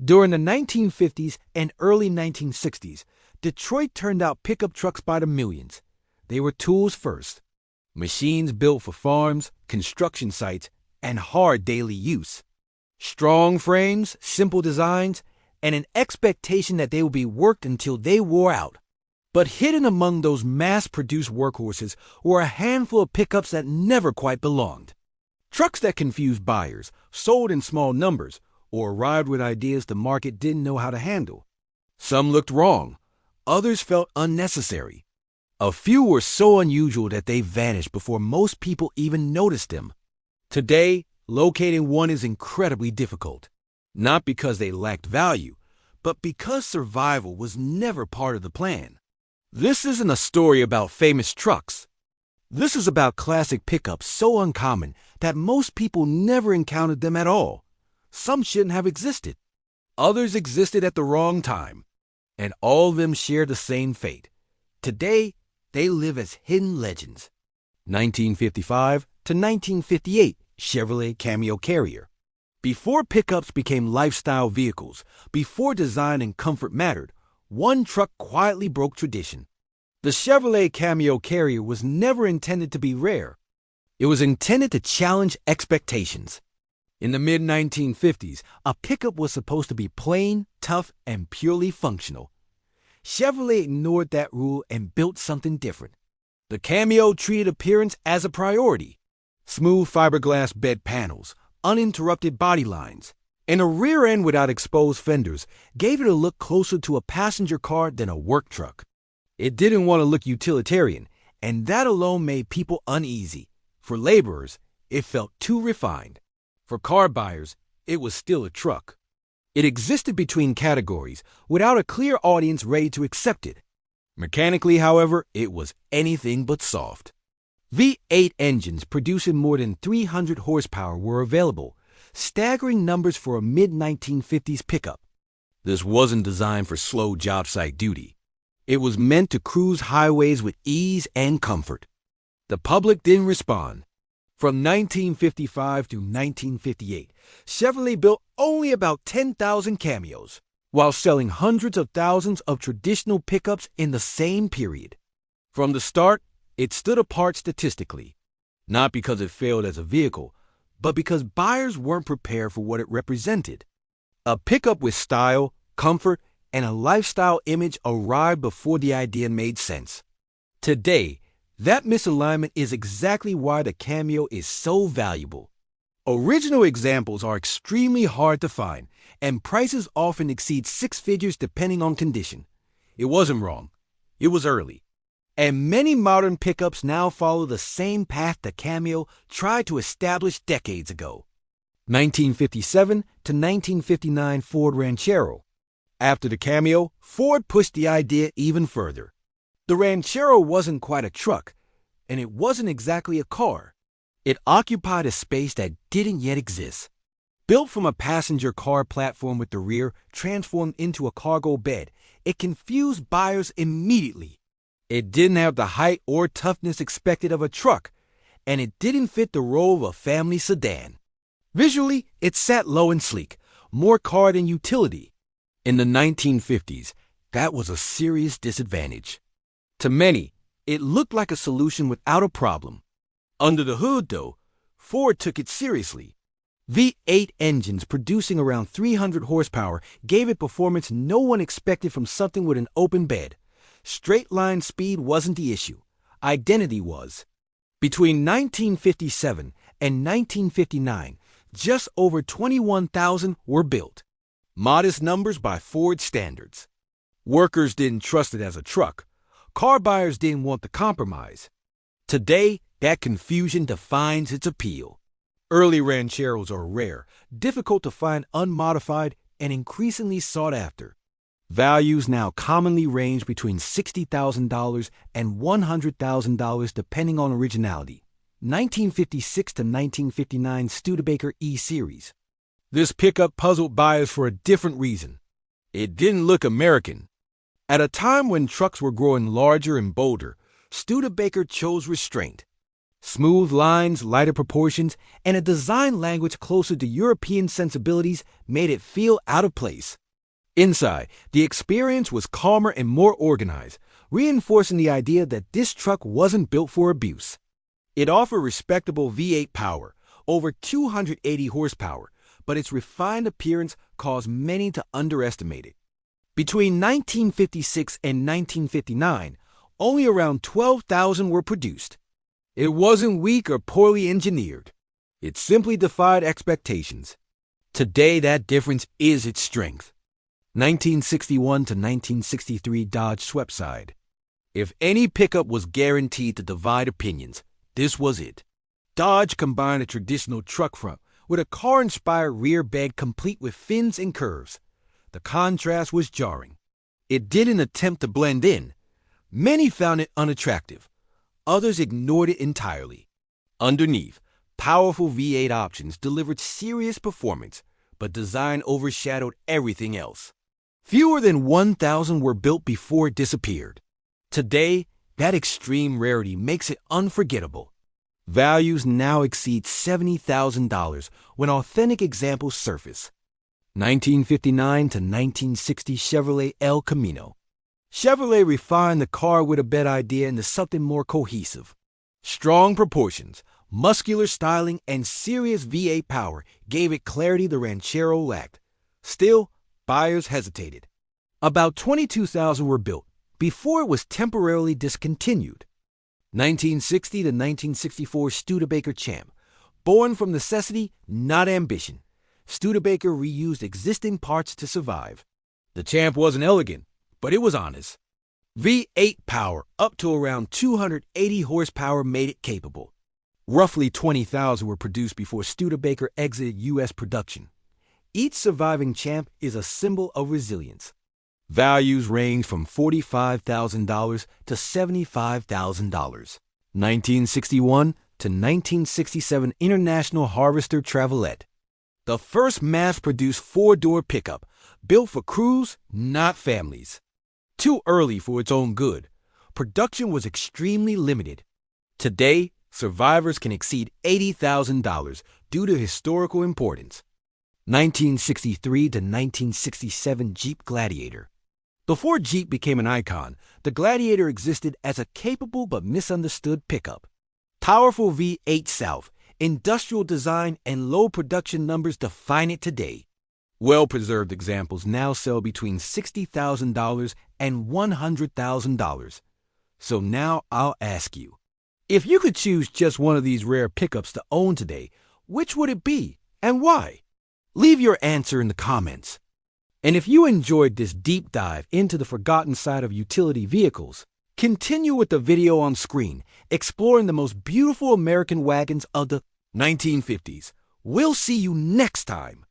During the 1950s and early 1960s, Detroit turned out pickup trucks by the millions. They were tools first. Machines built for farms, construction sites, and hard daily use. Strong frames, simple designs, and an expectation that they would be worked until they wore out. But hidden among those mass-produced workhorses were a handful of pickups that never quite belonged. Trucks that confused buyers, sold in small numbers, or arrived with ideas the market didn't know how to handle. Some looked wrong. Others felt unnecessary. A few were so unusual that they vanished before most people even noticed them. Today, locating one is incredibly difficult. Not because they lacked value, but because survival was never part of the plan. This isn't a story about famous trucks. This is about classic pickups so uncommon that most people never encountered them at all. Some shouldn't have existed. Others existed at the wrong time. And all of them share the same fate. Today, they live as hidden legends. 1955 to 1958 Chevrolet Cameo Carrier. Before pickups became lifestyle vehicles, before design and comfort mattered, one truck quietly broke tradition. The Chevrolet Cameo Carrier was never intended to be rare. It was intended to challenge expectations. In the mid-1950s, a pickup was supposed to be plain, tough, and purely functional. Chevrolet ignored that rule and built something different. The Cameo treated appearance as a priority. Smooth fiberglass bed panels, uninterrupted body lines, and a rear end without exposed fenders gave it a look closer to a passenger car than a work truck. It didn't want to look utilitarian, and that alone made people uneasy. For laborers, it felt too refined. For car buyers, it was still a truck. It existed between categories without a clear audience ready to accept it. Mechanically, however, it was anything but soft. V8 engines producing more than 300 horsepower were available, staggering numbers for a mid-1950s pickup. This wasn't designed for slow job site duty. It was meant to cruise highways with ease and comfort. The public didn't respond. From 1955 to 1958, Chevrolet built only about 10,000 Cameos, while selling hundreds of thousands of traditional pickups in the same period. From the start, it stood apart statistically, not because it failed as a vehicle, but because buyers weren't prepared for what it represented. A pickup with style, comfort, and a lifestyle image arrived before the idea made sense. Today, that misalignment is exactly why the Cameo is so valuable. Original examples are extremely hard to find, and prices often exceed six figures depending on condition. It wasn't wrong. It was early. And many modern pickups now follow the same path the Cameo tried to establish decades ago. 1957 to 1959 Ford Ranchero. After the Cameo, Ford pushed the idea even further. The Ranchero wasn't quite a truck, and it wasn't exactly a car. It occupied a space that didn't yet exist. Built from a passenger car platform with the rear transformed into a cargo bed, it confused buyers immediately. It didn't have the height or toughness expected of a truck, and it didn't fit the role of a family sedan. Visually, it sat low and sleek, more car than utility. In the 1950s, that was a serious disadvantage. To many, it looked like a solution without a problem. Under the hood, though, Ford took it seriously. V8 engines producing around 300 horsepower gave it performance no one expected from something with an open bed. Straight-line speed wasn't the issue. Identity was. Between 1957 and 1959, just over 21,000 were built. Modest numbers by Ford standards. Workers didn't trust it as a truck. Car buyers didn't want the compromise. Today, that confusion defines its appeal. Early Rancheros are rare, difficult to find unmodified, and increasingly sought after. Values now commonly range between $60,000 and $100,000 depending on originality. 1956 to 1959 Studebaker E-Series. This pickup puzzled buyers for a different reason. It didn't look American. At a time when trucks were growing larger and bolder, Studebaker chose restraint. Smooth lines, lighter proportions, and a design language closer to European sensibilities made it feel out of place. Inside, the experience was calmer and more organized, reinforcing the idea that this truck wasn't built for abuse. It offered respectable V8 power, over 280 horsepower, but its refined appearance caused many to underestimate it. Between 1956 and 1959, only around 12,000 were produced. It wasn't weak or poorly engineered. It simply defied expectations. Today, that difference is its strength. 1961 to 1963 Dodge Swept-Side. If any pickup was guaranteed to divide opinions, this was it. Dodge combined a traditional truck front with a car-inspired rear bed complete with fins and curves. The contrast was jarring. It didn't attempt to blend in. Many found it unattractive. Others ignored it entirely. Underneath, powerful V8 options delivered serious performance, but design overshadowed everything else. Fewer than 1,000 were built before it disappeared. Today, that extreme rarity makes it unforgettable. Values now exceed $70,000 when authentic examples surface. 1959 to 1960 Chevrolet El Camino. Chevrolet refined the car with a bed idea into something more cohesive. Strong proportions, muscular styling, and serious V8 power gave it clarity the Ranchero lacked. Still, buyers hesitated. About 22,000 were built before it was temporarily discontinued. 1960 to 1964 Studebaker Champ. Born from necessity, not ambition, Studebaker reused existing parts to survive. The Champ wasn't elegant, but it was honest. V8 power up to around 280 horsepower made it capable. Roughly 20,000 were produced before Studebaker exited U.S. production. Each surviving Champ is a symbol of resilience. Values range from $45,000 to $75,000. 1961 to 1967 International Harvester Travelette. The first mass-produced four-door pickup, built for crews, not families. Too early for its own good. Production was extremely limited. Today, survivors can exceed $80,000 due to historical importance. 1963 to 1967 Jeep Gladiator. Before Jeep became an icon, the Gladiator existed as a capable but misunderstood pickup. Powerful V8 South, industrial design, and low production numbers define it today. Well-preserved examples now sell between $60,000 and $100,000. So now I'll ask you, if you could choose just one of these rare pickups to own today, which would it be and why? Leave your answer in the comments. And if you enjoyed this deep dive into the forgotten side of utility vehicles, continue with the video on screen, exploring the most beautiful American wagons of the 1950s. We'll see you next time.